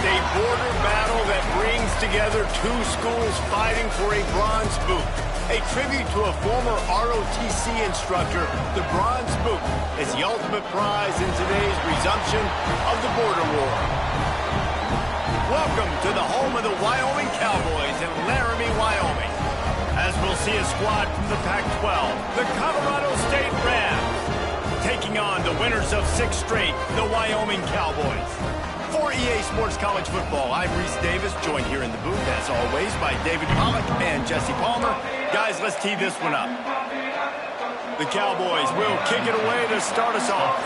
a border battle that brings together two schools fighting for a bronze boot. A tribute to a former ROTC instructor, the Bronze Boot is the ultimate prize in today's resumption of the border war. Welcome to the home of the Wyoming Cowboys in Laramie, Wyoming. As we'll see a squad from the Pac-12, the Colorado State Rams, taking on the winners of 6 straight, the Wyoming Cowboys. For EA Sports College Football, I'm Reese Davis, joined here in the booth, as always, by David Pollock and Jesse Palmer. Guys, let's tee this one up. The Cowboys will kick it away to start us off.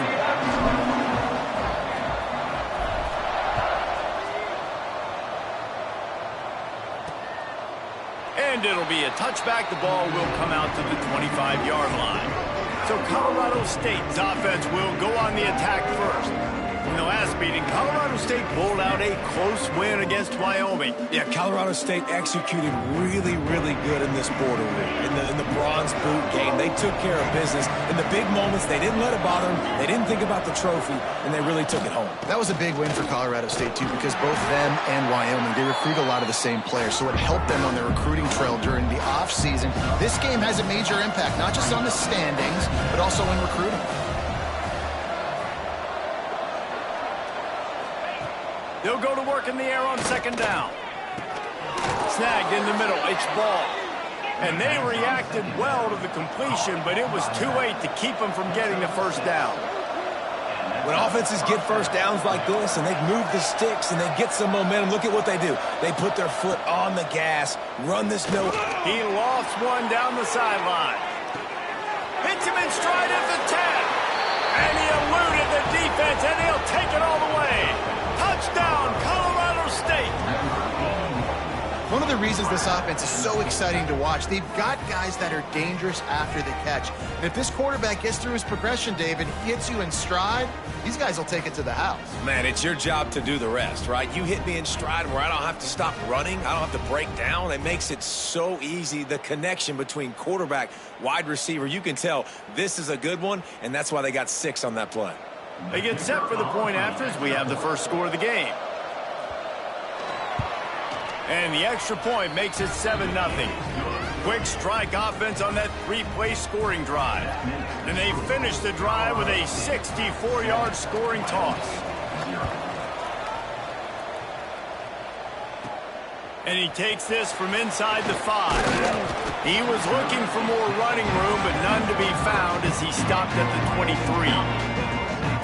And it'll be a touchback. The ball will come out to the 25-yard line. So Colorado State's offense will go on the attack first. In the last meeting, Colorado State pulled out a close win against Wyoming. Yeah, Colorado State executed really, really good in this border war. In the bronze boot game, they took care of business. In the big moments, they didn't let it bother them. They didn't think about the trophy, and they really took it home. That was a big win for Colorado State, too, because both them and Wyoming, they recruit a lot of the same players, so it helped them on their recruiting trail during the offseason. This game has a major impact, not just on the standings, but also in recruiting. They'll go to work in the air on second down. Snagged in the middle, it's ball. And they reacted well to the completion, but it was too late to keep them from getting the first down. When offenses get first downs like this and they move the sticks and they get some momentum, look at what they do. They put their foot on the gas, run this no. He lost one down the sideline. Hits him in stride at the 10. And he eluded the defense, and he'll take it all the way. Touchdown, Colorado State. One of the reasons this offense is so exciting to watch, they've got guys that are dangerous after the catch. And if this quarterback gets through his progression, David, hits you in stride, these guys will take it to the house. Man, it's your job to do the rest, right? You hit me in stride where I don't have to stop running. I don't have to break down. It makes it so easy, the connection between quarterback, wide receiver. You can tell this is a good one, and that's why they got 6 on that play. They get set for the point after as we have the first score of the game. And the extra point makes it 7-0. Quick strike offense on that 3-play scoring drive. And they finish the drive with a 64-yard scoring toss. And he takes this from inside the 5. He was looking for more running room, but none to be found as he stopped at the 23.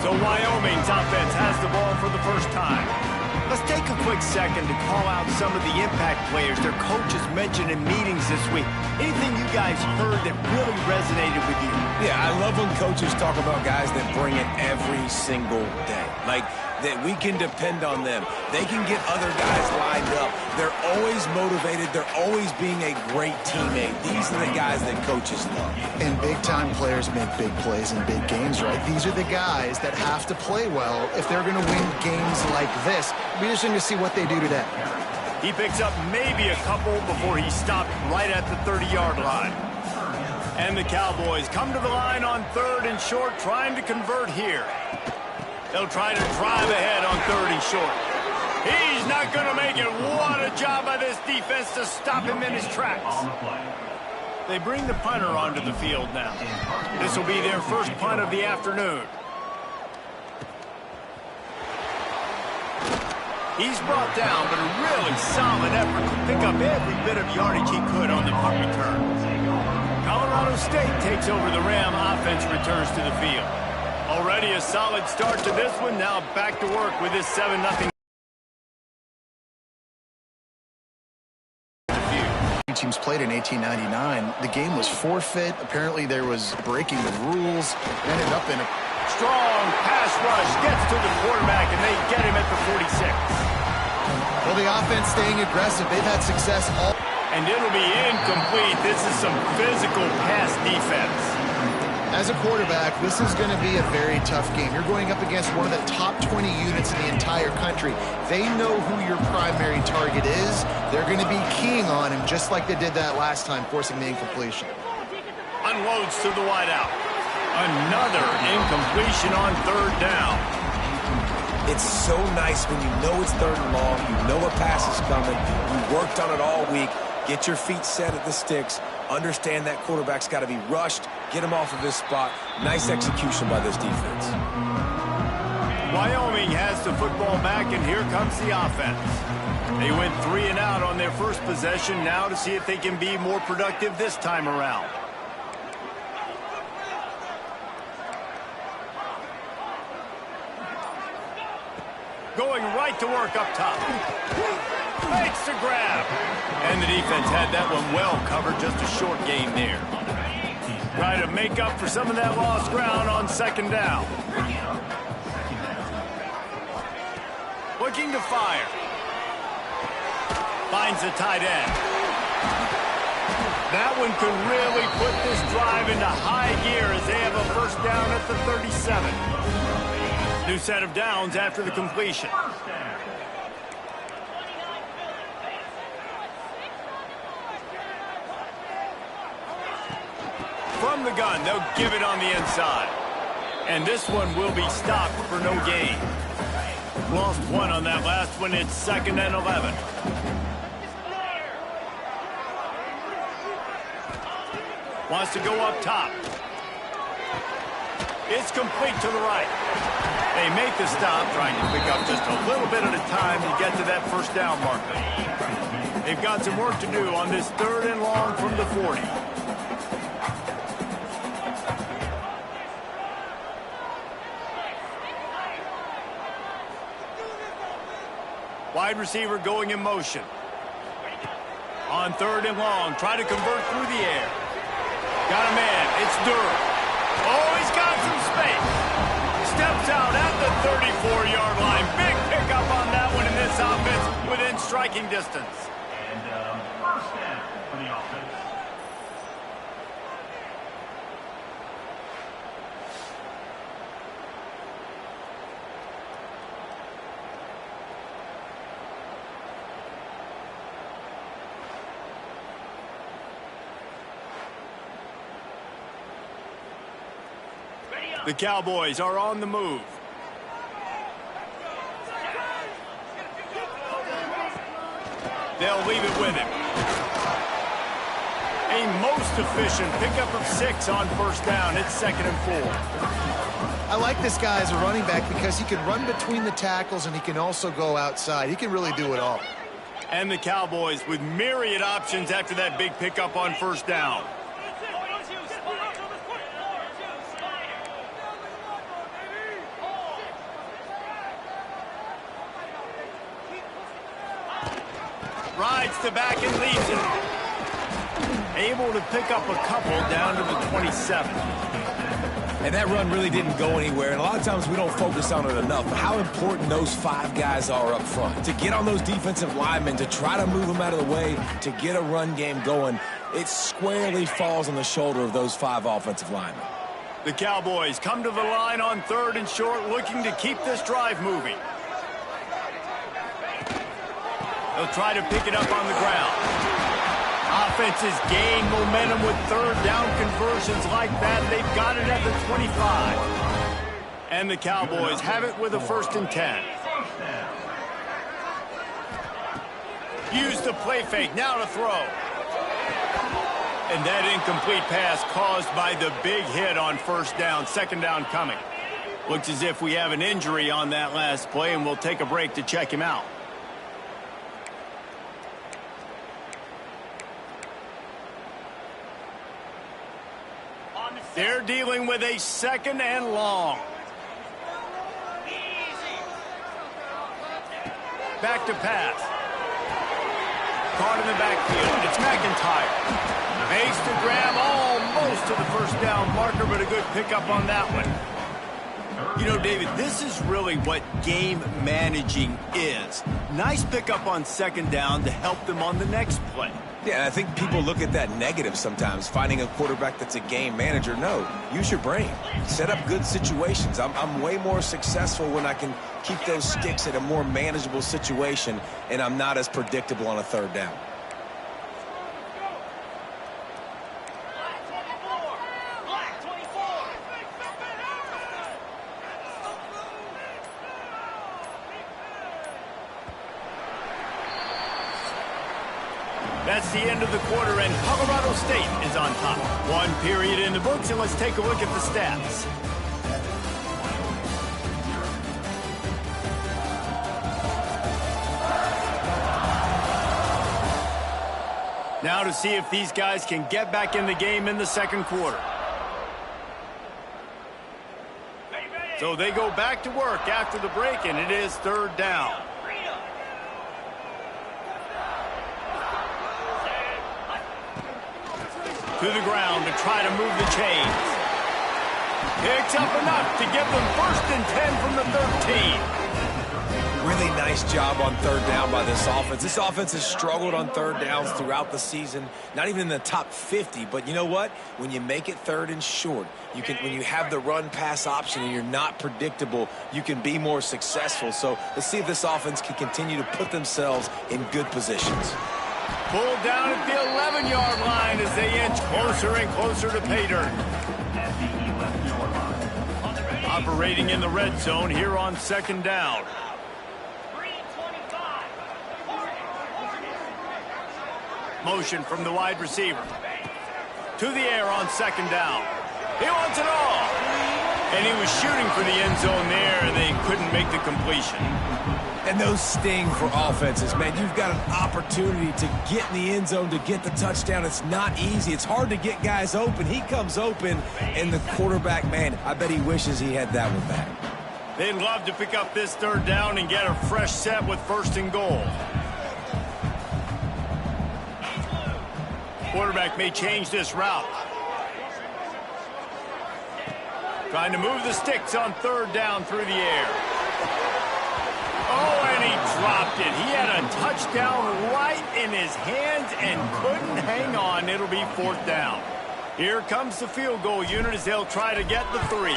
So Wyoming's offense has the ball for the first time. Let's take a quick second to call out some of the impact players their coaches mentioned in meetings this week. Anything you guys heard that really resonated with you? Yeah, I love when coaches talk about guys that bring it every single day. Like, that we can depend on them. They can get other guys lined up. They're always motivated. They're always being a great teammate. These are the guys that coaches love. And big-time players make big plays in big games, right? These are the guys that have to play well if they're going to win games like this. We're just going to see what they do today. He picks up maybe a couple before he stopped right at the 30-yard line. And the Cowboys come to the line on 3rd and short, trying to convert here. They'll try to drive ahead on 3rd and short. He's not going to make it. What a job by this defense to stop him in his tracks. They bring the punter onto the field now. This will be their first punt of the afternoon. He's brought down, but a really solid effort to pick up every bit of yardage he could on the punt return. Colorado State takes over. The Ram offense returns to the field. Already a solid start to this one. Now back to work with this 7-0. Teams played in 1899. The game was forfeit. Apparently there was breaking the rules. Ended up in a strong pass rush. Gets to the quarterback, and they get him at the 46. Well, the offense staying aggressive. They've had success all. And it'll be incomplete. This is some physical pass defense. As a quarterback, this is going to be a very tough game. You're going up against one of the top 20 units in the entire country. They know who your primary target is. They're going to be keying on him just like they did that last time, forcing the incompletion. Unloads to the wideout. Another incompletion on 3rd down. It's so nice when you know it's 3rd and long, you know a pass is coming, you worked on it all week, get your feet set at the sticks, understand that quarterback's got to be rushed, get him off of his spot. Nice execution by this defense. Wyoming has the football back, and here comes the offense. They went 3 and out on their first possession, now to see if they can be more productive this time around. Going right to work up top. Makes the grab. And the defense had that one well covered, just a short gain there. Try to make up for some of that lost ground on 2nd down. Looking to fire. Finds the tight end. That one could really put this drive into high gear as they have a 1st down at the 37. New set of downs after the completion. From the gun, they'll give it on the inside. And this one will be stopped for no gain. Lost 1 on that last one. It's 2nd and 11. Wants to go up top. It's complete to the right. They make the stop, trying to pick up just a little bit at a time to get to that 1st down marker. They've got some work to do on this 3rd and long from the 40. Wide receiver going in motion. On 3rd and long, try to convert through the air. Got a man, it's Durham. Oh, he's got some space. Steps out at the 34-yard line. Big pickup on that one in this offense within striking distance. And 1st down for the offense. The Cowboys are on the move. They'll leave it with him. A most efficient pickup of 6 on 1st down. It's 2nd and 4. I like this guy as a running back because he can run between the tackles and he can also go outside. He can really do it all. And the Cowboys with myriad options after that big pickup on 1st down. Rides the back and leaves it. Able to pick up a couple down to the 27. And that run really didn't go anywhere, and a lot of times we don't focus on it enough, but how important those 5 guys are up front. To get on those defensive linemen, to try to move them out of the way, to get a run game going, it squarely falls on the shoulder of those 5 offensive linemen. The Cowboys come to the line on 3rd and short, looking to keep this drive moving. They'll try to pick it up on the ground. Offenses gain momentum with 3rd down conversions like that. They've got it at the 25. And the Cowboys have it with a 1st and 10. Use the play fake, now to throw. And that incomplete pass caused by the big hit on 1st down. 2nd down coming. Looks as if we have an injury on that last play, and we'll take a break to check him out. They're dealing with a 2nd and long. Back to pass. Caught in the backfield. It's McIntyre. Makes the grab almost to the 1st down marker, but a good pickup on that one. You know, David, this is really what game managing is. Nice pickup on 2nd down to help them on the next play. Yeah, and I think people look at that negative sometimes, finding a quarterback that's a game manager. No, use your brain. Set up good situations. I'm way more successful when I can keep those sticks at a more manageable situation, and I'm not as predictable on a 3rd down. That's the end of the quarter, and Colorado State is on top. One period in the books, and let's take a look at the stats. Now to see if these guys can get back in the game in the second quarter. So they go back to work after the break, and it is third down. To the ground to try to move the chains. Picks up enough to give them 1st and 10 from the 13. Really nice job on third down by this offense. This offense has struggled on third downs throughout the season, not even in the top 50. But you know what? When you make it third and short, when you have the run-pass option and you're not predictable, you can be more successful. So let's see if this offense can continue to put themselves in good positions. Pulled down at the 11-yard line as they inch closer and closer to pay dirt. Operating in the red zone here on second down. Motion from the wide receiver. To the air on second down. He wants it all. And he was shooting for the end zone there, and they couldn't make the completion. And those sting for offenses, man. You've got an opportunity to get in the end zone, to get the touchdown. It's not easy. It's hard to get guys open. He comes open, and the quarterback, man, I bet he wishes he had that one back. They'd love to pick up this third down and get a fresh set with 1st and goal. Quarterback may change this route. Trying to move the sticks on third down through the air. Oh, and he dropped it. He had a touchdown right in his hands and couldn't hang on. It'll be 4th down. Here comes the field goal unit as they'll try to get the 3.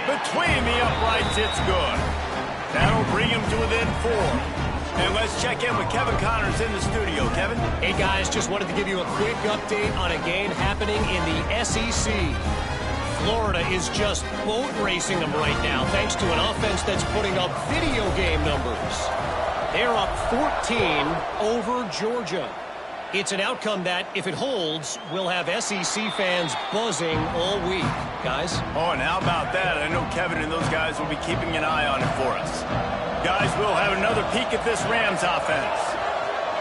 Between the uprights, it's good. That'll bring him to within 4. And let's check in with Kevin Connors in the studio. Kevin? Hey, guys, just wanted to give you a quick update on a game happening in the SEC. Florida is just boat racing them right now, thanks to an offense that's putting up video game numbers. They're up 14 over Georgia. It's an outcome that, if it holds, will have SEC fans buzzing all week. Guys? Oh, and how about that? I know Kevin and those guys will be keeping an eye on it for us. Guys, we'll have another peek at this Rams offense.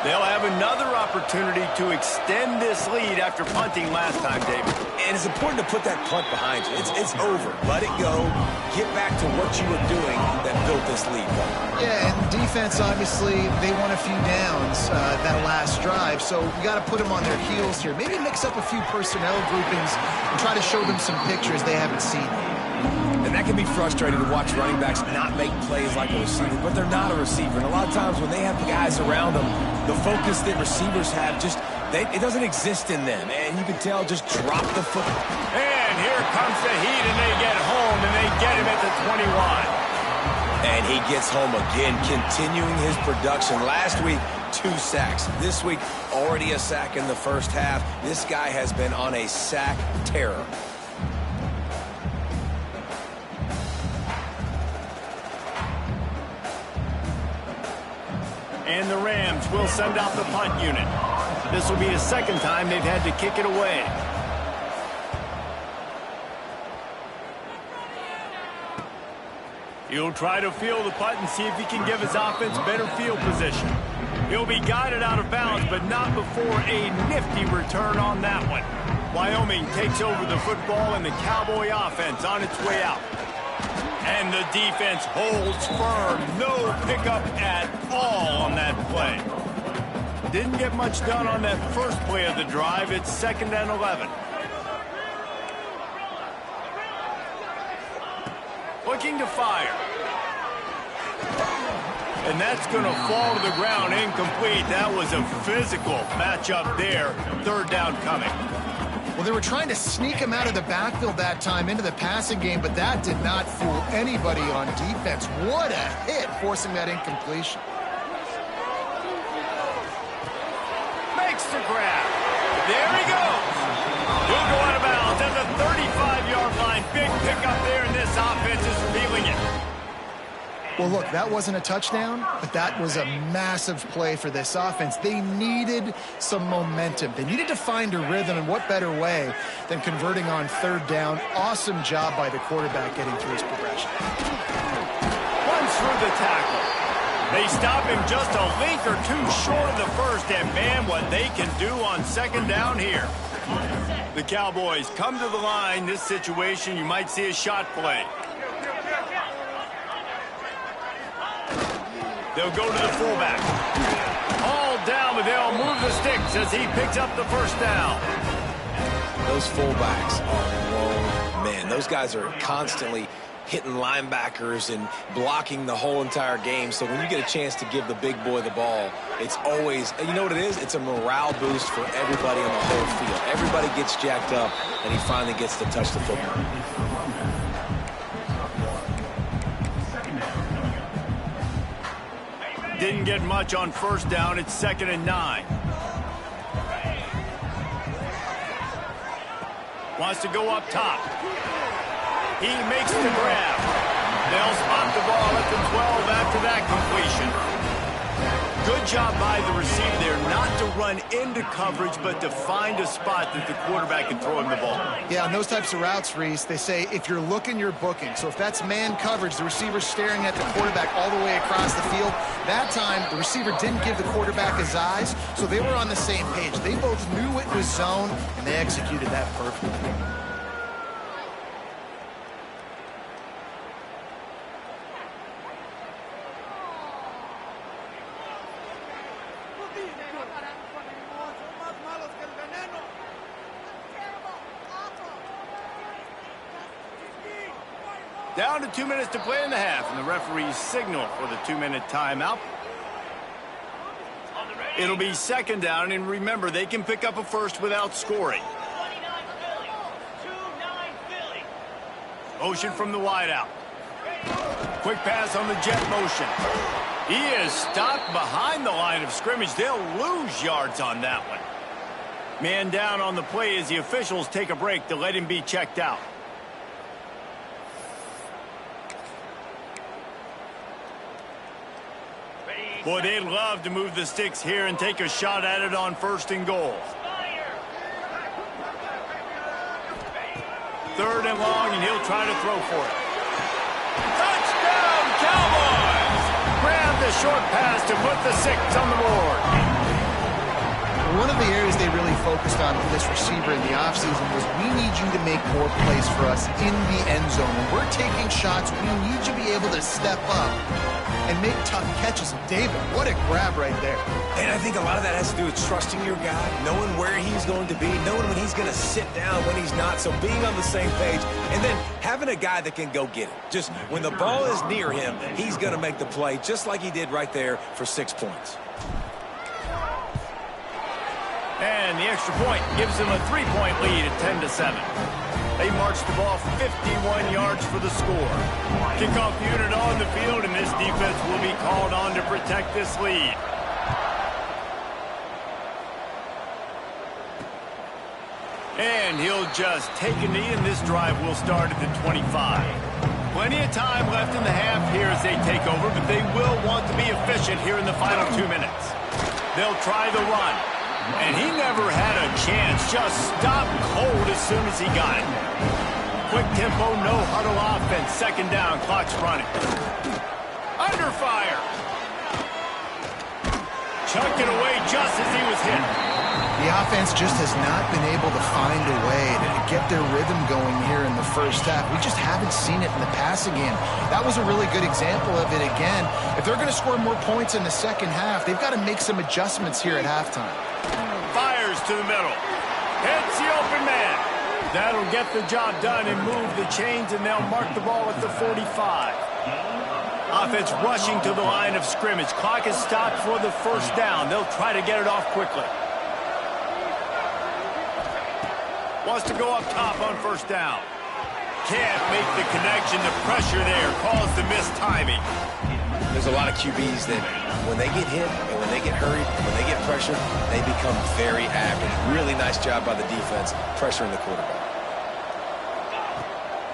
They'll have another opportunity to extend this lead after punting last time, David. And it's important to put that punt behind you. It's over. Let it go. Get back to what you were doing that built this lead. Yeah, and defense, obviously, they won a few downs that last drive, so you got to put them on their heels here. Maybe mix up a few personnel groupings and try to show them some pictures they haven't seen. And that can be frustrating to watch running backs not make plays like a receiver, but they're not a receiver. And a lot of times when they have the guys around them, the focus that receivers have it doesn't exist in them. And you can tell, just drop the football. And here comes the heat, and they get home, and they get him at the 21. And he gets home again, continuing his production. Last week, 2 sacks. This week, already a sack in the first half. This guy has been on a sack terror. And the Rams will send out the punt unit. This will be the second time they've had to kick it away. He'll try to field the punt and see if he can give his offense better field position. He'll be guided out of bounds, but not before a nifty return on that one. Wyoming takes over the football, and the Cowboy offense on its way out. And the defense holds firm. No pickup at all on that play. Didn't get much done on that first play of the drive. It's 2nd and 11. Looking to fire. And that's going to fall to the ground incomplete. That was a physical matchup there. 3rd down coming. Well, they were trying to sneak him out of the backfield that time into the passing game, but that did not fool anybody on defense. What a hit, forcing that incompletion. Makes the grab. There he goes. He'll go out of bounds at the 35-yard line. Big pickup there, and this offense is feeling it. Well, look, that wasn't a touchdown, but that was a massive play for this offense. They needed some momentum. They needed to find a rhythm, and what better way than converting on third down. Awesome job by the quarterback getting through his progression. Runs through the tackle. They stop him just a link or two short of the first, and man, what they can do on second down here. The Cowboys come to the line. This situation, you might see a shot play. They'll go to the fullback. All down, but they'll move the sticks as he picks up the first down. Those fullbacks are grown men. Those guys are constantly hitting linebackers and blocking the whole entire game. So when you get a chance to give the big boy the ball, it's always, you know what it is? It's a morale boost for everybody on the whole field. Everybody gets jacked up, and he finally gets to touch the football. Didn't get much on first down. It's 2nd and 9. Wants to go up top. He makes the grab. They'll spot the ball at the 12 after that completion. Good job by the receiver there not to run into coverage, but to find a spot that the quarterback can throw him the ball. Yeah, on those types of routes, Reese, they say if you're looking, you're booking. So if that's man coverage, the receiver's staring at the quarterback all the way across the field. That time, the receiver didn't give the quarterback his eyes, so they were on the same page. They both knew it was zone, and they executed that perfectly. Down to 2 minutes to play in the half, and the referees signal for the 2-minute timeout. It'll be 2nd down, and remember, they can pick up a first without scoring. Motion from the wideout. Quick pass on the jet motion. He is stopped behind the line of scrimmage. They'll lose yards on that one. Man down on the play as the officials take a break to let him be checked out. Boy, they'd love to move the sticks here and take a shot at it on 1st and goal. 3rd and long, and he'll try to throw for it. Touchdown, Cowboys! Grab the short pass to put the 6 on the board. One of the areas they really focused on for this receiver in the offseason was we need you to make more plays for us in the end zone. When we're taking shots, we need you to be able to step up and make tough catches. David, what a grab right there. And I think a lot of that has to do with trusting your guy, knowing where he's going to be, knowing when he's going to sit down, when he's not. So being on the same page, and then having a guy that can go get it. Just when the ball is near him, he's going to make the play, just like he did right there for 6 points. And the extra point gives them a 3-point lead at 10-7. They march the ball 51 yards for the score. Kickoff unit on the field, and this defense will be called on to protect this lead. And he'll just take a knee, and this drive will start at the 25. Plenty of time left in the half here as they take over, but they will want to be efficient here in the final 2 minutes. They'll try the run. And he never had a chance, just stopped cold as soon as he got it. Quick tempo, no huddle offense. 2nd down, clock's running. Under fire. Chucked it away just as he was hit. The offense just has not been able to find a way to get their rhythm going here in the first half. We just haven't seen it in the passing game. That was a really good example of it again. If they're going to score more points in the second half, they've got to make some adjustments here at halftime. Fires to the middle. Hits the open man. That'll get the job done and move the chains, and they'll mark the ball at the 45. Offense rushing to the line of scrimmage. Clock is stopped for the 1st down. They'll try to get it off quickly. Wants to go up top on 1st down. Can't make the connection. The pressure there caused the missed timing. There's a lot of QBs that when they get hit and when they get hurried, when they get pressured, they become very average. Really nice job by the defense pressuring the quarterback.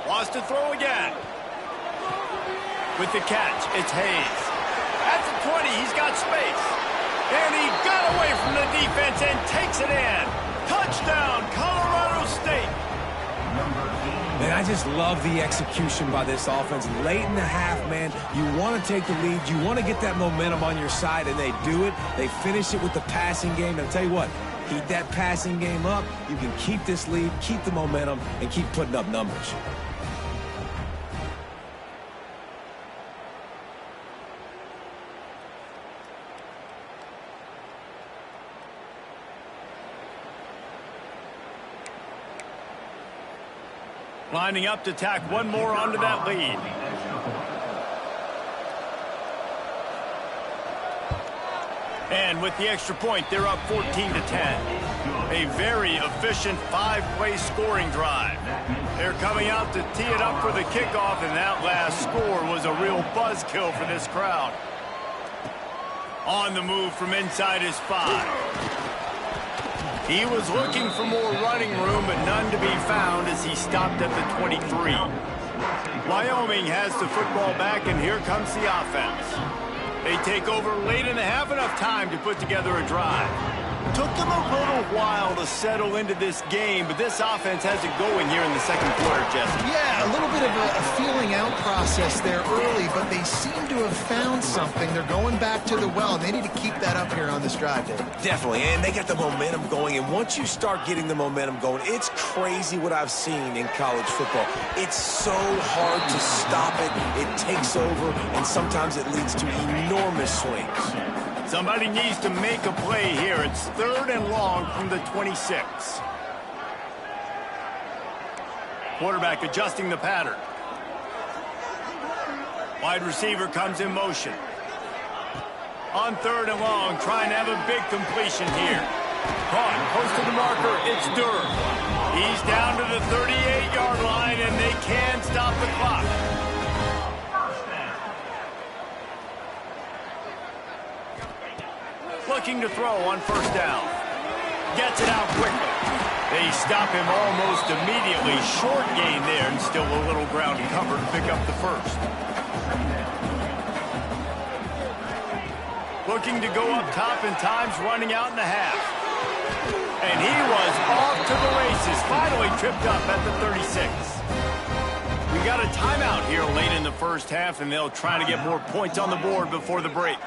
Wants to throw again. With the catch, it's Hayes. At the 20, he's got space. And he got away from the defense and takes it in. Touchdown, Colorado State. Man, I just love the execution by this offense. Late in the half, man, you want to take the lead. You want to get that momentum on your side, and they do it. They finish it with the passing game. And I'll tell you what, keep that passing game up. You can keep this lead, keep the momentum, and keep putting up numbers. Lining up to tack one more onto that lead. And with the extra point, they're up 14-10. A very efficient 5-play scoring drive. They're coming out to tee it up for the kickoff, and that last score was a real buzzkill for this crowd. On the move from inside his 5. He was looking for more running room, but none to be found as he stopped at the 23. Wyoming has the football back, and here comes the offense. They take over late in the half, enough time to put together a drive. Took them a little while to settle into this game, but this offense has it going here in the second quarter, Jesse. Yeah, a little bit of a feeling out process there early, but they seem to have found something. They're going back to the well, and they need to keep that up here on this drive, David. Definitely, and they got the momentum going, and once you start getting the momentum going, it's crazy what I've seen in college football. It's so hard to stop it. It takes over, and sometimes it leads to enormous swings. Somebody needs to make a play here. It's 3rd and long from the 26. Quarterback adjusting the pattern. Wide receiver comes in motion. On 3rd and long, trying to have a big completion here. Caught, close to the marker, it's Durham. He's down to the 38-yard line, and they can stop the clock. Looking to throw on 1st down. Gets it out quickly. They stop him almost immediately. Short gain there, and still a little ground cover to pick up the 1st. Looking to go up top, and time's running out in the half. And he was off to the races. Finally tripped up at the 36. We got a timeout here late in the first half, and they'll try to get more points on the board before the break.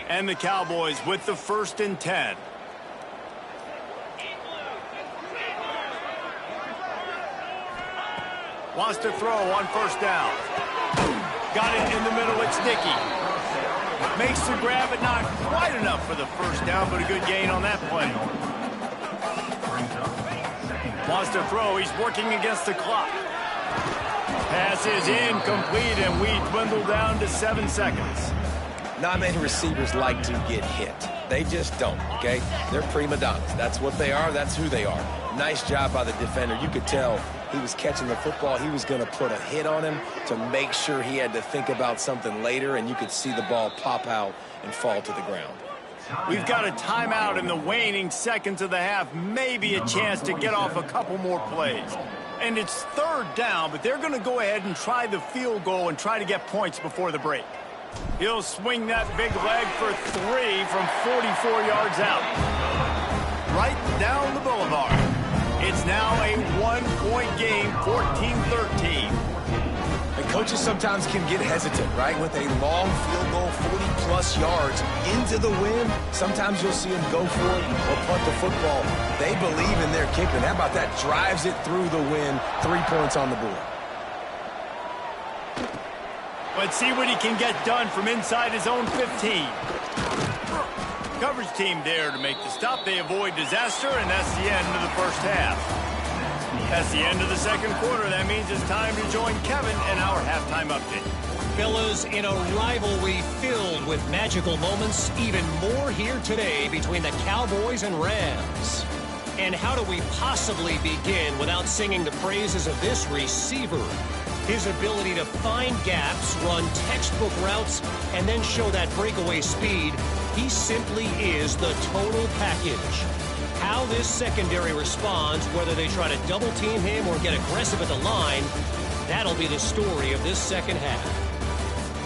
And the Cowboys with the 1st and 10. Wants to throw on 1st down. Got it in the middle, it's Dickey. Makes the grab, but not quite enough for the 1st down, but a good gain on that play. Wants to throw, he's working against the clock. Pass is incomplete, and we dwindle down to 7 seconds. Not many receivers like to get hit. They just don't, okay? They're prima donnas. That's what they are. That's who they are. Nice job by the defender. You could tell he was catching the football. He was going to put a hit on him to make sure he had to think about something later, and you could see the ball pop out and fall to the ground. We've got a timeout in the waning seconds of the half. Maybe a chance to get off a couple more plays. And it's 3rd down, but they're going to go ahead and try the field goal and try to get points before the break. He'll swing that big leg for 3 from 44 yards out. Right down the boulevard. It's now a 1-point game, 14-13. And coaches sometimes can get hesitant, right? With a long field goal, 40-plus yards into the wind, sometimes you'll see them go for it or punt the football. They believe in their kicker. And how about that? Drives it through the wind, 3 points on the board. Let's see what he can get done from inside his own 15. Coverage team there to make the stop. They avoid disaster, and that's the end of the first half. That's the end of the second quarter. That means it's time to join Kevin in our halftime update. Fellas, in a rivalry filled with magical moments, even more here today between the Cowboys and Rams. And how do we possibly begin without singing the praises of this receiver? His ability to find gaps, run textbook routes, and then show that breakaway speed, he simply is the total package. How this secondary responds, whether they try to double team him or get aggressive at the line, that'll be the story of this second half.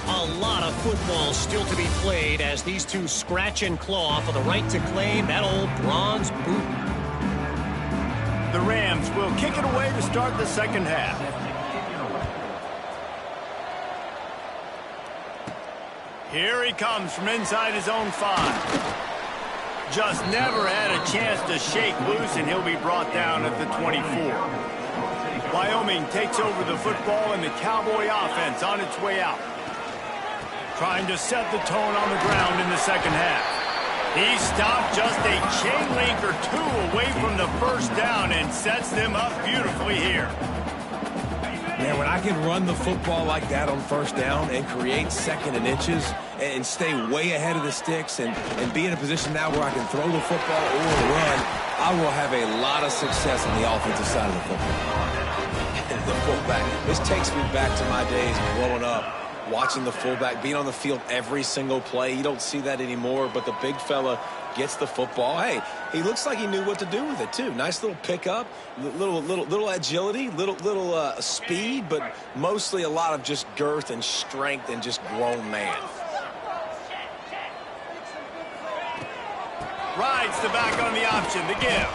A lot of football still to be played as these two scratch and claw for the right to claim that old bronze boot. The Rams will kick it away to start the second half. Here he comes from inside his own 5. Just never had a chance to shake loose, and he'll be brought down at the 24. Wyoming takes over the football, and the Cowboy offense on its way out. Trying to set the tone on the ground in the second half. He stopped just a chain link or two away from the first down and sets them up beautifully here. Man, when I can run the football like that on first down and create second and inches and stay way ahead of the sticks and be in a position now where I can throw the football or run, I will have a lot of success on the offensive side of the football. The fullback. This takes me back to my days growing up, watching the fullback, being on the field every single play. You don't see that anymore, but the big fella gets the football. Hey, he looks like he knew what to do with it, too. Nice little pickup, little agility, little speed, but mostly a lot of just girth and strength and just grown man. Rides the back on the option, the give.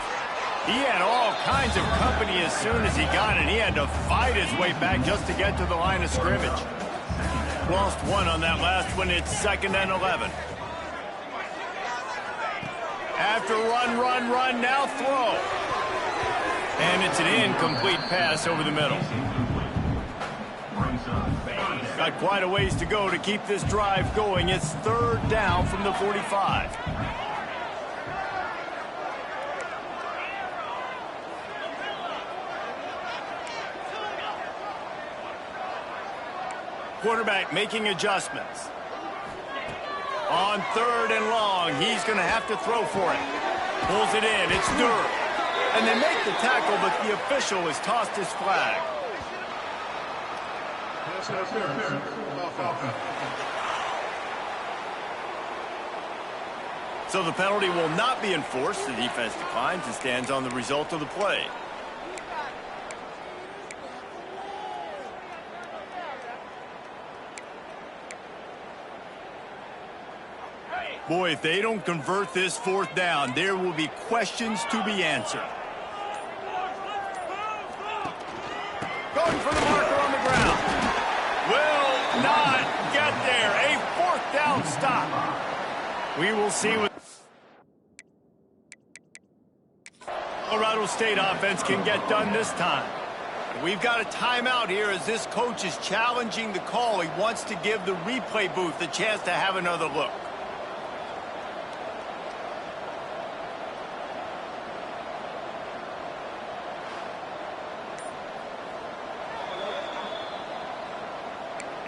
He had all kinds of company as soon as he got it. He had to fight his way back just to get to the line of scrimmage. Lost one on that last one. It's 2nd and 11. After run, now throw. And it's an incomplete pass over the middle. Got quite a ways to go to keep this drive going. It's 3rd down from the 45. Quarterback making adjustments. On 3rd and long, he's going to have to throw for it. Pulls it in. It's Durham. And they make the tackle, but the official has tossed his flag. So the penalty will not be enforced. The defense declines and stands on the result of the play. Boy, if they don't convert this 4th down, there will be questions to be answered. Going for the marker on the ground. Will not get there. A 4th down stop. We will see what Colorado State offense can get done this time. We've got a timeout here as this coach is challenging the call. He wants to give the replay booth a chance to have another look.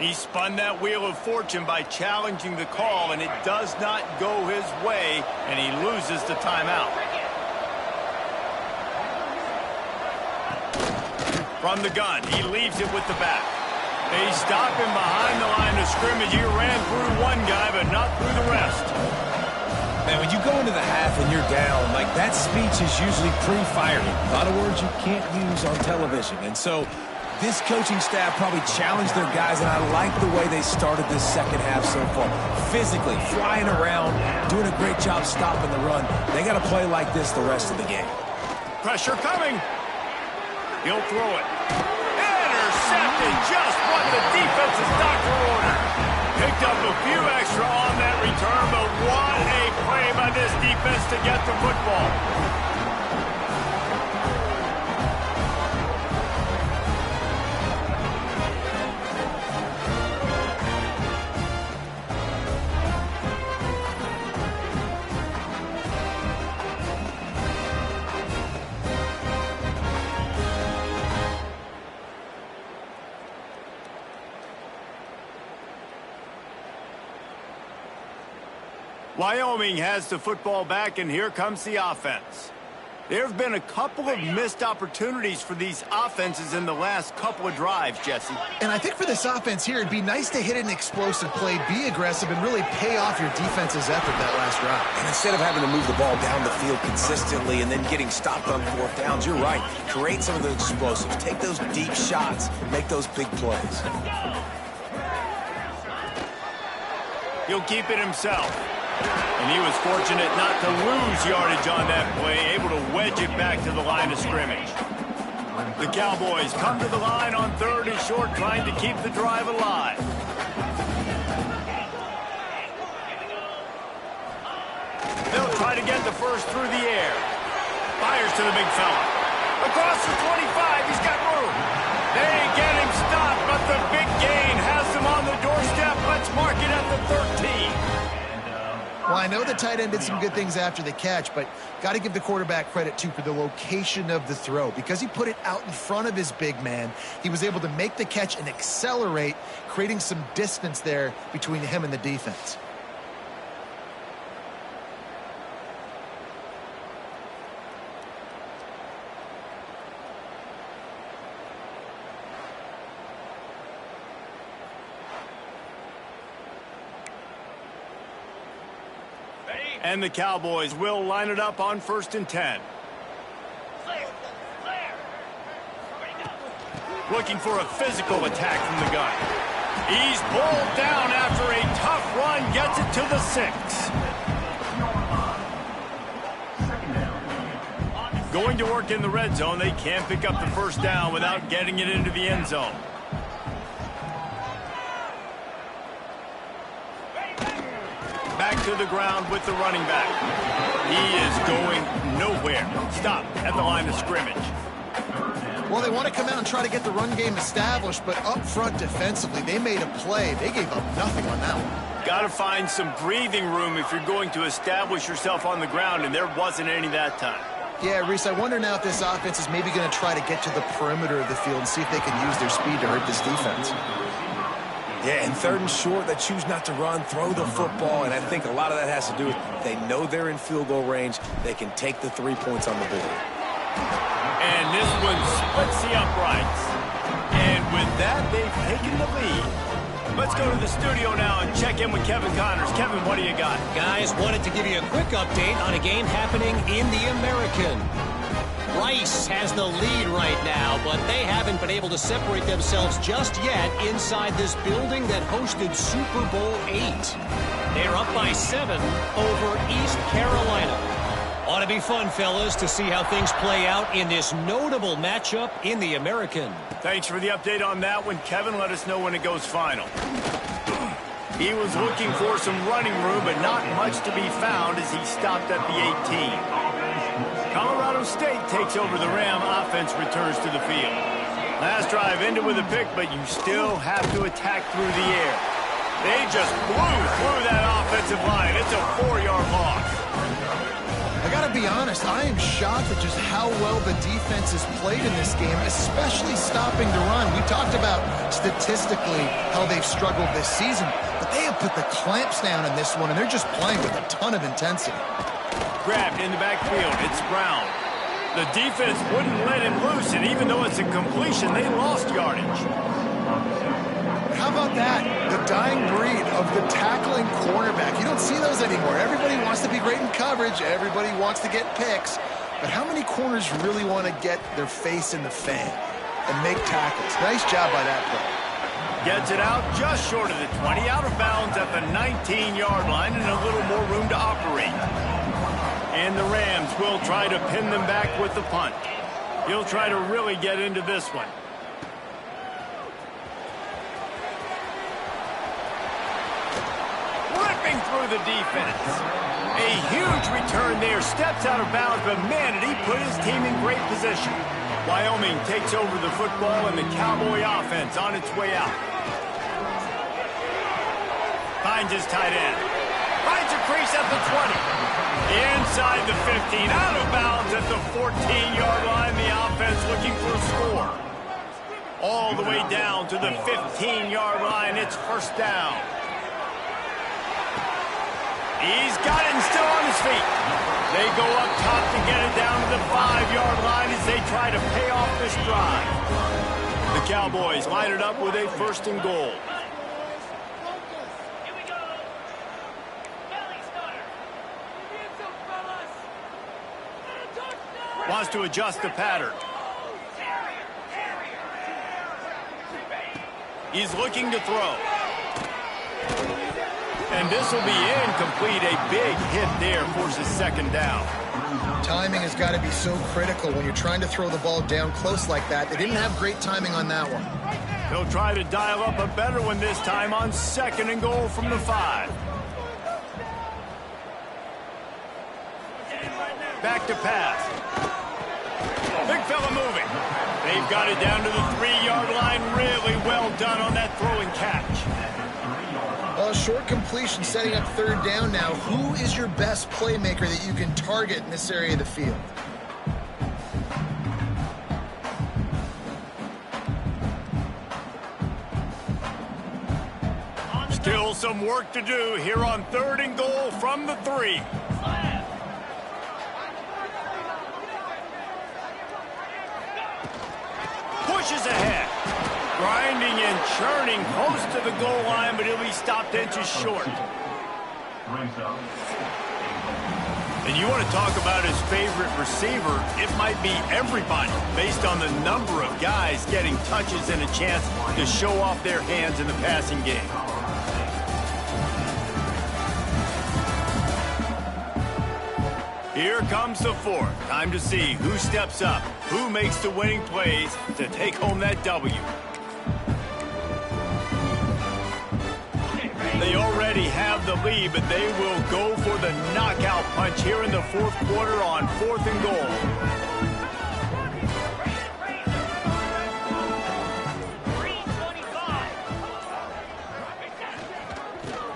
He spun that wheel of fortune by challenging the call, and it does not go his way, and he loses the timeout. From the gun, he leaves it with the back. They stop him behind the line of scrimmage. He ran through one guy, but not through the rest. Man, when you go into the half and you're down, like that speech is usually pre-fired. A lot of words you can't use on television, and so this coaching staff probably challenged their guys, and I like the way they started this second half so far. Physically, flying around, doing a great job stopping the run. They got to play like this the rest of the game. Pressure coming. He'll throw it. Intercepted just what the defensive doctor ordered. Picked up a few extra on that return, but what a play by this defense to get the football. Wyoming has the football back, and here comes the offense. There have been a couple of missed opportunities for these offenses in the last couple of drives, Jesse. And I think for this offense here, it'd be nice to hit an explosive play, be aggressive, and really pay off your defense's effort that last drive. And instead of having to move the ball down the field consistently and then getting stopped on fourth downs, you're right. Create some of those explosives. Take those deep shots. Make those big plays. He'll keep it himself. And he was fortunate not to lose yardage on that play, able to wedge it back to the line of scrimmage. The Cowboys come to the line on 3rd and short, trying to keep the drive alive. They'll try to get the first through the air. Fires to the big fella. Across the 25, he's got room. They get him stopped, but the big gain has him on the doorstep. Let's mark it at the 13. Well, I know the tight end did some good things after the catch, but got to give the quarterback credit, too, for the location of the throw. Because he put it out in front of his big man, he was able to make the catch and accelerate, creating some distance there between him and the defense. And the Cowboys will line it up on 1st and 10. Looking for a physical attack from the gun. He's pulled down after a tough run, gets it to the 6. Going to work in the red zone, they can't pick up the first down without getting it into the end zone. Back to the ground with the running back. He is going nowhere. Stop at the line of scrimmage. Well, they want to come out and try to get the run game established, but up front defensively, they made a play. They gave up nothing on that one. Got to find some breathing room if you're going to establish yourself on the ground, and there wasn't any that time. Yeah, Reese, I wonder now if this offense is maybe going to try to get to the perimeter of the field and see if they can use their speed to hurt this defense. Yeah, and 3rd and short, they choose not to run, throw the football, and I think a lot of that has to do with they know they're in field goal range. They can take the 3 points on the board. And this one splits the uprights. And with that, they've taken the lead. Let's go to the studio now and check in with Kevin Connors. Kevin, what do you got? Guys, wanted to give you a quick update on a game happening in the American. Rice has the lead right now, but they haven't been able to separate themselves just yet inside this building that hosted Super Bowl VIII. They're up by 7 over East Carolina. Ought to be fun, fellas, to see how things play out in this notable matchup in the American. Thanks for the update on that one, Kevin. Let us know when it goes final. He was looking for some running room, but not much to be found as he stopped at the 18. Colorado State takes over the Ram. Offense returns to the field. Last drive ended with a pick, but you still have to attack through the air. They just blew through that offensive line. It's a 4-yard loss. I got to be honest, I am shocked at just how well the defense has played in this game, especially stopping the run. We talked about statistically how they've struggled this season, but they have put the clamps down in this one, and they're just playing with a ton of intensity. Grabbed in the backfield. It's Brown. The defense wouldn't let him loose, and even though it's a completion, they lost yardage. How about that? The dying breed of the tackling cornerback. You don't see those anymore. Everybody wants to be great in coverage. Everybody wants to get picks. But how many corners really want to get their face in the fan and make tackles? Nice job by that play. Gets it out just short of the 20, out of bounds at the 19-yard line, and a little more room to operate. And the Rams will try to pin them back with the punt. He'll try to really get into this one. Ripping through the defense. A huge return there. Steps out of bounds, but man, did he put his team in great position. Wyoming takes over the football, and the Cowboy offense on its way out. Finds his tight end. Finds a crease at the 20. Inside the 15. Out of bounds at the 14-yard line. The offense looking for a score. All the way down to the 15-yard line. It's first down. He's got it and still on his feet. They go up top to get it down to the 5-yard line as they try to pay off this drive. The Cowboys line it up with a 1st and goal. Wants to adjust the pattern. He's looking to throw. And this will be incomplete. A big hit there, forces 2nd down. Timing has got to be so critical when you're trying to throw the ball down close like that. They didn't have great timing on that one. They'll try to dial up a better one this time on 2nd and goal from the 5. Back to pass. Big fella moving. They've got it down to the 3-yard line. Really well done on that throw and catch. Well, short completion setting up 3rd down now. Who is your best playmaker that you can target in this area of the field? Still some work to do here on 3rd and goal from the 3. Pushes ahead. Grinding and churning close to the goal line, but he'll be stopped inches short. And you want to talk about his favorite receiver, it might be everybody, based on the number of guys getting touches and a chance to show off their hands in the passing game. Here comes the 4th. Time to see who steps up, who makes the winning plays to take home that W. They already have the lead, but they will go for the knockout punch here in the 4th quarter on 4th and goal.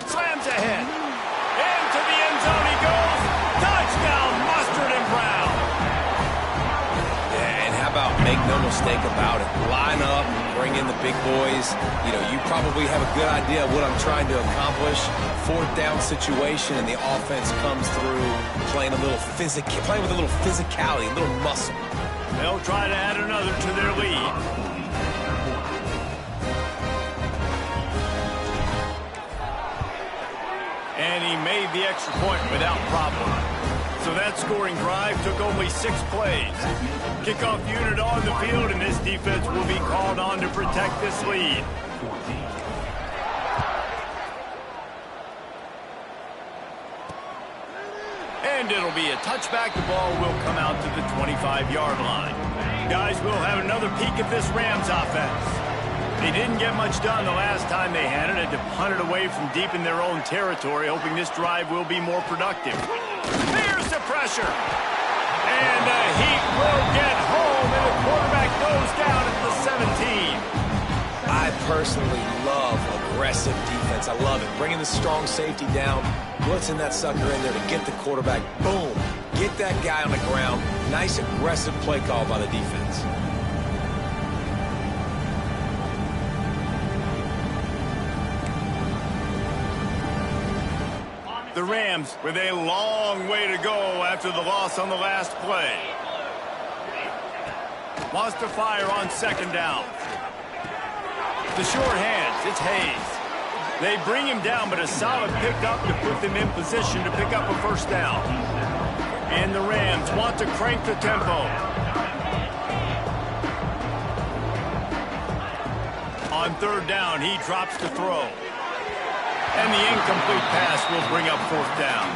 Slams ahead. Into the end zone he goes. Touchdown, Mustard and Brown. Yeah, and how about make no mistake about it? Line up, bring in the big boys. You know, you probably have a good idea of what I'm trying to accomplish. 4th down situation, and the offense comes through playing with a little physicality, a little muscle. They'll try to add another to their lead. And he made the extra point without problem. So that scoring drive took only 6 plays. Kickoff unit on the field, and this defense will be called on to protect this lead. And it'll be a touchback. The ball will come out to the 25-yard line. Guys, we'll have another peek at this Rams offense. They didn't get much done the last time they had it, and to punt it away from deep in their own territory, hoping this drive will be more productive. Here's the pressure. And the heat will get home, and the quarterback goes down at the 17. I personally love aggressive defense. I love it. Bringing the strong safety down, blitzing that sucker in there to get the quarterback. Boom. Get that guy on the ground. Nice aggressive play call by the defense. The Rams with a long way to go after the loss on the last play. Wants to fire on 2nd down. The short hands, it's Hayes. They bring him down, but a solid pickup to put them in position to pick up a 1st down. And the Rams want to crank the tempo. On 3rd down, he drops to throw. And the incomplete pass will bring up 4th down.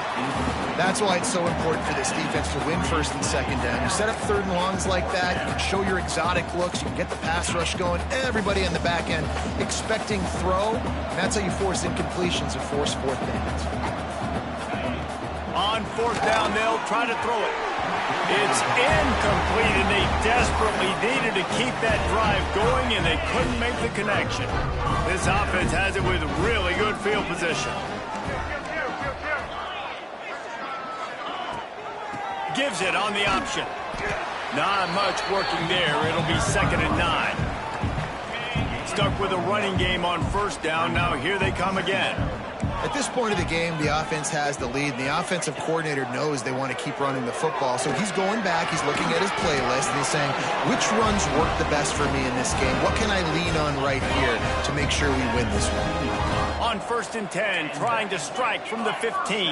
That's why it's so important for this defense to win 1st and 2nd down. You set up 3rd and longs like that, you can show your exotic looks, you can get the pass rush going, everybody on the back end expecting throw, and that's how you force incompletions and force 4th downs. On 4th down, they'll try to throw it. It's incomplete, and they desperately needed to keep that drive going, and they couldn't make the connection. This offense has it with really good field position. Gives it on the option. Not much working there. It'll be 2nd and 9. Stuck with a running game on 1st down. Now here they come again. At this point of the game, the offense has the lead, and the offensive coordinator knows they want to keep running the football. So he's going back, he's looking at his playlist, and he's saying, which runs work the best for me in this game? What can I lean on right here to make sure we win this one? On 1st and 10, trying to strike from the 15.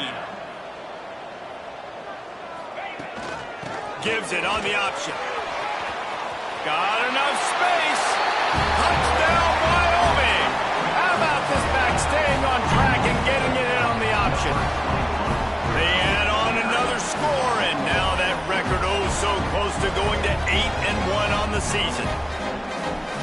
Gives it on the option. Got enough space. Touchdown, Wyoming. How about this back staying on track and getting it in on the option? They add on another score, and now that record so close to going to 8-1 on the season.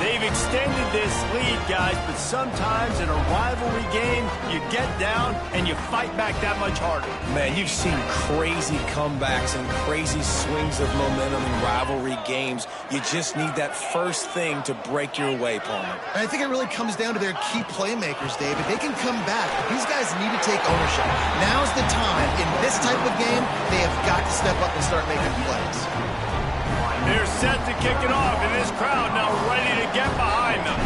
They've extended this lead, guys, but sometimes in a rivalry game, you get down and you fight back that much harder. Man, you've seen crazy comebacks and crazy swings of momentum in rivalry games. You just need that first thing to break your way, Palmer. And I think it really comes down to their key playmakers, David. They can come back, but these guys need to take ownership. Now's the time. In this type of game, they have got to step up and start making plays. They're set to kick it off, and this crowd now ready to get behind them.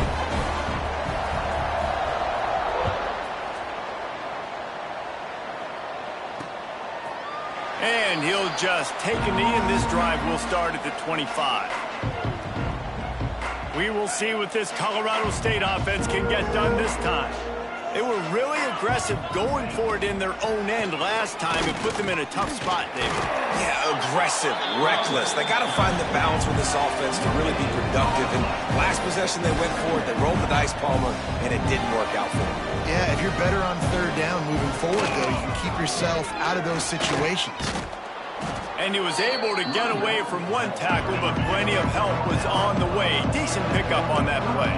And he'll just take a knee, and this drive will start at the 25. We will see what this Colorado State offense can get done this time. They were really aggressive going for it in their own end last time. It put them in a tough spot, David. Yeah, aggressive, reckless. They got to find the balance with this offense to really be productive. And last possession they went for it, they rolled the dice, Palmer, and it didn't work out for them. Yeah, if you're better on 3rd down moving forward, though, you can keep yourself out of those situations. And he was able to get away from one tackle, but plenty of help was on the way. Decent pickup on that play.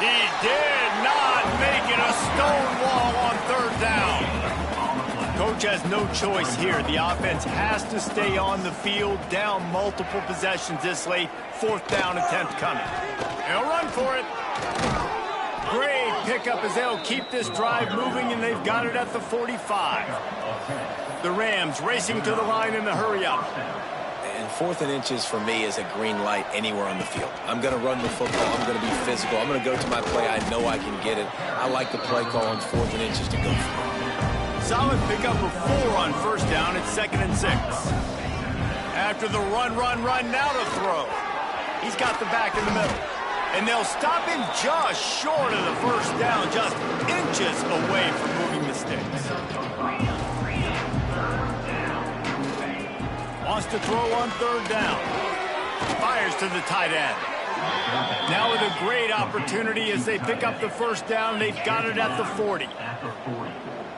He did not make it a stone wall on 3rd down. Coach has no choice here. The offense has to stay on the field, down multiple possessions this late. 4th down attempt coming. They'll run for it. Great pickup as they'll keep this drive moving, and they've got it at the 45. The Rams racing to the line in the hurry-up. And 4th and inches for me is a green light anywhere on the field. I'm going to run the football. I'm going to be physical. I'm going to go to my play. I know I can get it. I like the play call on 4th and inches to go for it. Solid pickup of 4 on 1st down. It's 2nd and 6. After the run, now to throw. He's got the back in the middle. And they'll stop him just short of the 1st down, just inches away from moving the sticks. Wants to throw on 3rd down. Fires to the tight end. Now with a great opportunity as they pick up the 1st down. They've got it at the 40.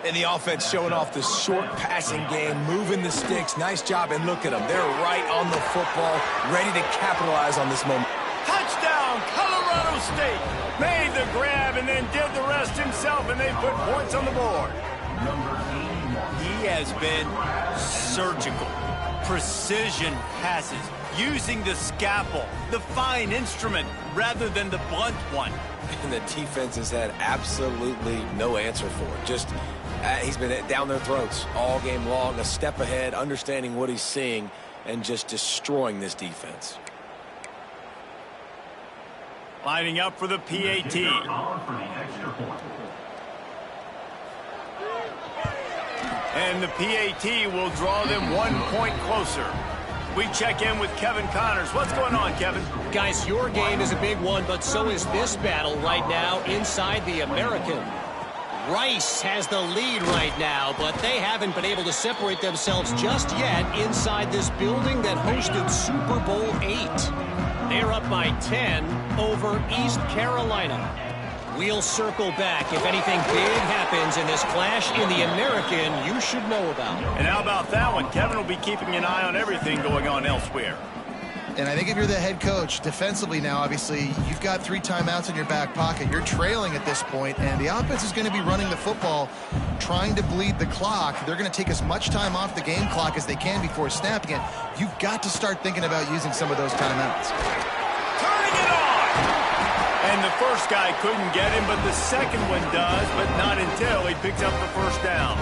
And the offense showing off the short passing game, moving the sticks. Nice job, and look at them. They're right on the football, ready to capitalize on this moment. Touchdown, Colorado State. Made the grab and then did the rest himself, and they put points on the board. He has been surgical. Precision passes, using the scalpel, the fine instrument, rather than the blunt one. And the defense has had absolutely no answer for it. Just, he's been down their throats all game long, a step ahead, understanding what he's seeing, and just destroying this defense. Lining up for the PAT. And the PAT will draw them 1 point closer. We check in with Kevin Connors. What's going on, Kevin? Guys, your game is a big one, but so is this battle right now inside the American. Rice has the lead right now, but they haven't been able to separate themselves just yet inside this building that hosted Super Bowl 8. They're up by 10 over East Carolina. We'll circle back. If anything big happens in this clash in the American, you should know about. And how about that one? Kevin will be keeping an eye on everything going on elsewhere. And I think if you're the head coach, defensively now, obviously, you've got 3 timeouts in your back pocket. You're trailing at this point, and the offense is going to be running the football, trying to bleed the clock. They're going to take as much time off the game clock as they can before snapping it. You've got to start thinking about using some of those timeouts. Turning it on! And the first guy couldn't get him, but the second one does, but not until he picks up the 1st down.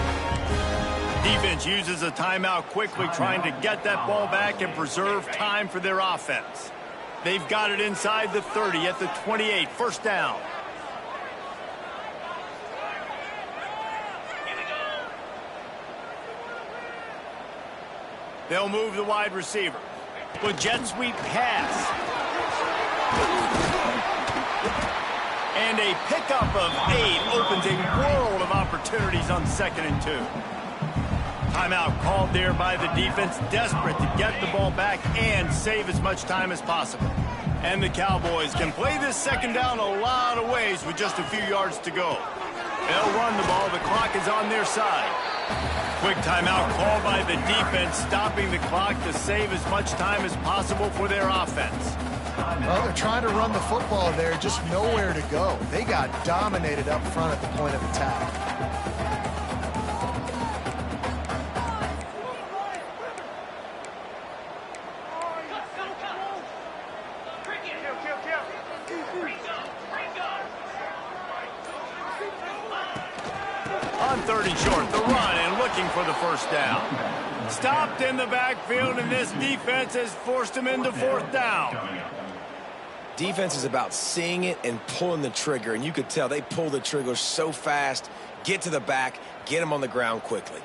Defense uses a timeout quickly, trying to get that ball back and preserve time for their offense. They've got it inside the 30 at the 28. First down. They'll move the wide receiver. With jet sweep pass. And a pickup of 8 opens a world of opportunities on 2nd and 2. Timeout called there by the defense, desperate to get the ball back and save as much time as possible. And the Cowboys can play this 2nd down a lot of ways with just a few yards to go. They'll run the ball. The clock is on their side. Quick timeout called by the defense, stopping the clock to save as much time as possible for their offense. Well, they're trying to run the football there, just nowhere to go. They got dominated up front at the point of attack. On 3rd and short, the run and looking for the first down. Stopped in the backfield, and this defense has forced him into 4th down. Defense is about seeing it and pulling the trigger, and you could tell they pull the trigger so fast, get to the back, get him on the ground quickly.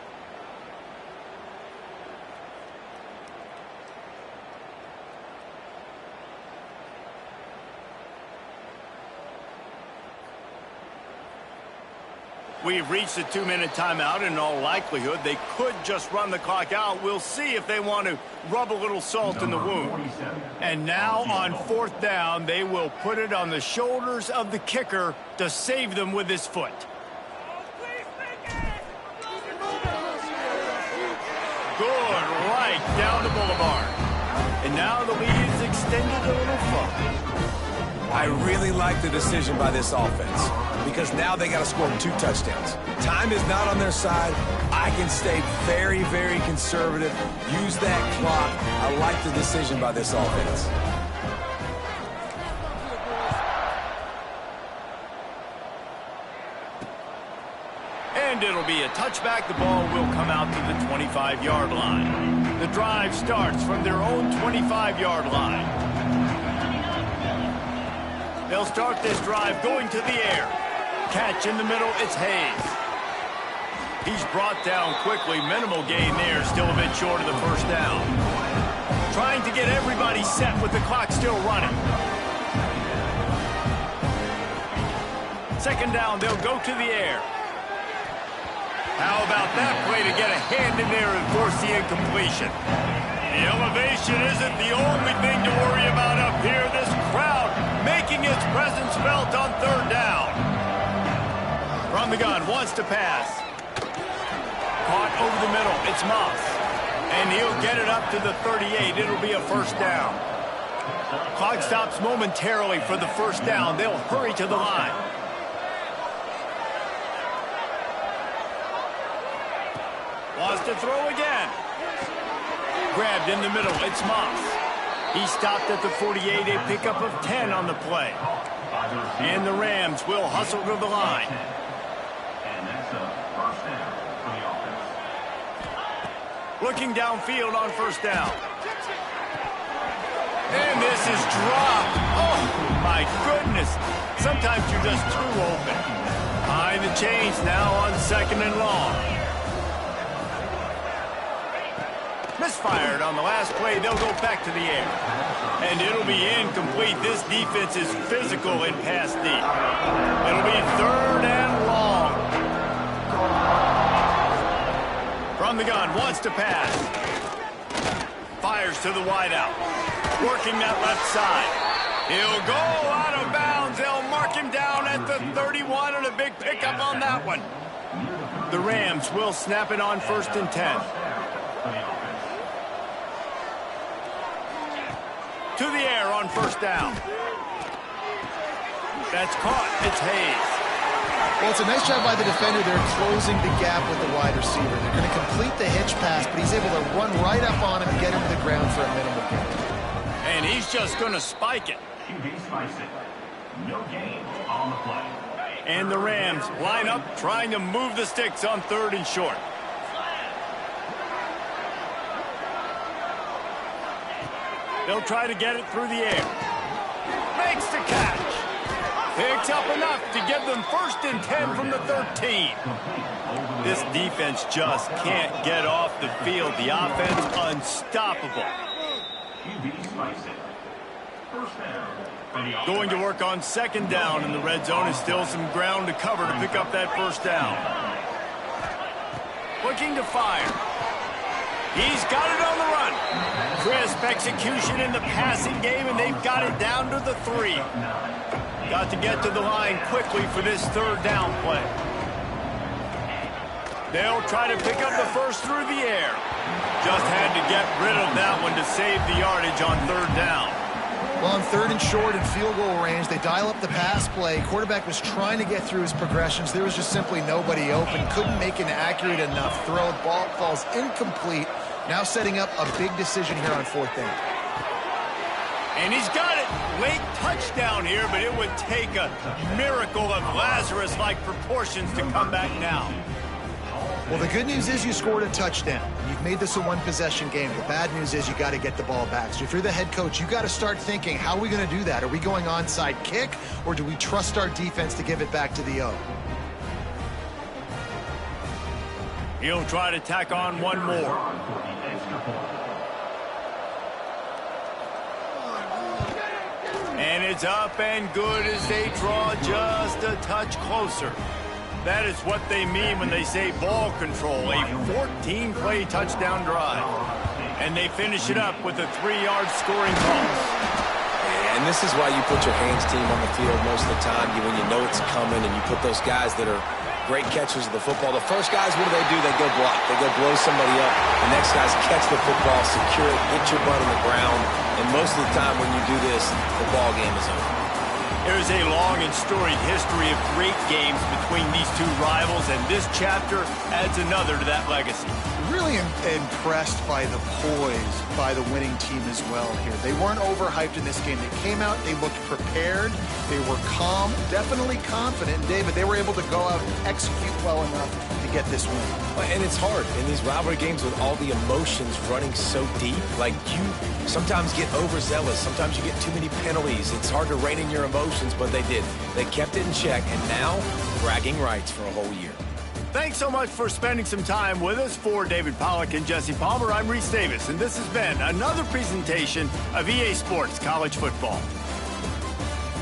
We've reached the 2-minute timeout. In all likelihood, they could just run the clock out. We'll see if they want to rub a little salt in the wound. And now on 4th down, they will put it on the shoulders of the kicker to save them with his foot. Good, right down the boulevard. And now the lead is extended a little further. I really like the decision by this offense because now they got to score 2 touchdowns. Time is not on their side. I can stay very, very conservative. Use that clock. I like the decision by this offense. And it'll be a touchback. The ball will come out to the 25-yard line. The drive starts from their own 25-yard line. They'll start this drive going to the air. Catch in the middle, it's Hayes. He's brought down quickly. Minimal gain there, still a bit short of the first down. Trying to get everybody set with the clock still running. 2nd down, they'll go to the air. How about that play to get a hand in there and force the incompletion? The elevation isn't the only thing to worry about up here. This crowd making its presence felt on 3rd down. From the gun, wants to pass. Caught over the middle, it's Moss. And he'll get it up to the 38. It'll be a first down. Clock stops momentarily for the first down. They'll hurry to the line. Wants to throw again. Grabbed in the middle, it's Moss. He stopped at the 48, a pickup of 10 on the play. And the Rams will hustle to the line. And that's a first down for the offense. Looking downfield on first down. And this is dropped. Oh, my goodness. Sometimes you're just too open. Behind the chains now on 2nd and long. Misfired on the last play. They'll go back to the air. And it'll be incomplete. This defense is physical in pass deep. It'll be 3rd and long. From the gun, wants to pass. Fires to the wideout. Working that left side. He'll go out of bounds. They'll mark him down at the 31 and a big pickup on that one. The Rams will snap it on 1st and 10. To the air on first down. That's caught. It's Hayes. Well, it's a nice job by the defender. They're closing the gap with the wide receiver. They're going to complete the hitch pass, but he's able to run right up on him and get him to the ground for a minimal gain. And he's just going to spike it. QB spikes it. No gain on the play. And the Rams line up, trying to move the sticks on 3rd and short. They'll try to get it through the air. makes the catch. Picks up enough to give them 1st and 10 from the 13. This defense just can't get off the field. The offense unstoppable. Going to work on 2nd down in the red zone, is still some ground to cover to pick up that 1st down. Looking to fire. He's got it on the run. Crisp execution in the passing game, and they've got it down to the 3. Got to get to the line quickly for this 3rd down play. They'll try to pick up the 1st through the air. Just had to get rid of that one to save the yardage on 3rd down. Well, on 3rd and short and field goal range, they dial up the pass play. Quarterback was trying to get through his progressions. There was just simply nobody open. Couldn't make an accurate enough throw. Ball falls incomplete. Now setting up a big decision here on 4th down. And he's got it. Late touchdown here, but it would take a miracle of Lazarus-like proportions to come back now. Well, the good news is you scored a touchdown. You've made this a one-possession game. The bad news is you got to get the ball back. So if you're the head coach, you got to start thinking, how are we going to do that? Are we going onside kick, or do we trust our defense to give it back to the O? He'll try to tack on one more. And it's up and good as they draw just a touch closer. That is what they mean when they say ball control, a 14-play touchdown drive. And they finish it up with a 3-yard scoring toss. And this is why you put your hands team on the field most of the time, when you know it's coming, and you put those guys that are great catchers of the football. The first guys, what do? They go block. They go blow somebody up. The next guys catch the football, secure it, hit your butt on the ground. And most of the time when you do this, the ball game is over. There's a long and storied history of great games between these two rivals, and this chapter adds another to that legacy. Really impressed by the poise by the winning team as well here. They weren't overhyped in this game. They came out, they looked prepared, they were calm, definitely confident. David, they were able to go out and execute well enough to get this win. And it's hard in these rivalry games with all the emotions running so deep. Like, you sometimes get overzealous. Sometimes you get too many penalties. It's hard to rein in your emotions, but they did. They kept it in check, and now bragging rights for a whole year. Thanks so much for spending some time with us. For David Pollack and Jesse Palmer, I'm Reese Davis, and this has been another presentation of EA Sports College Football.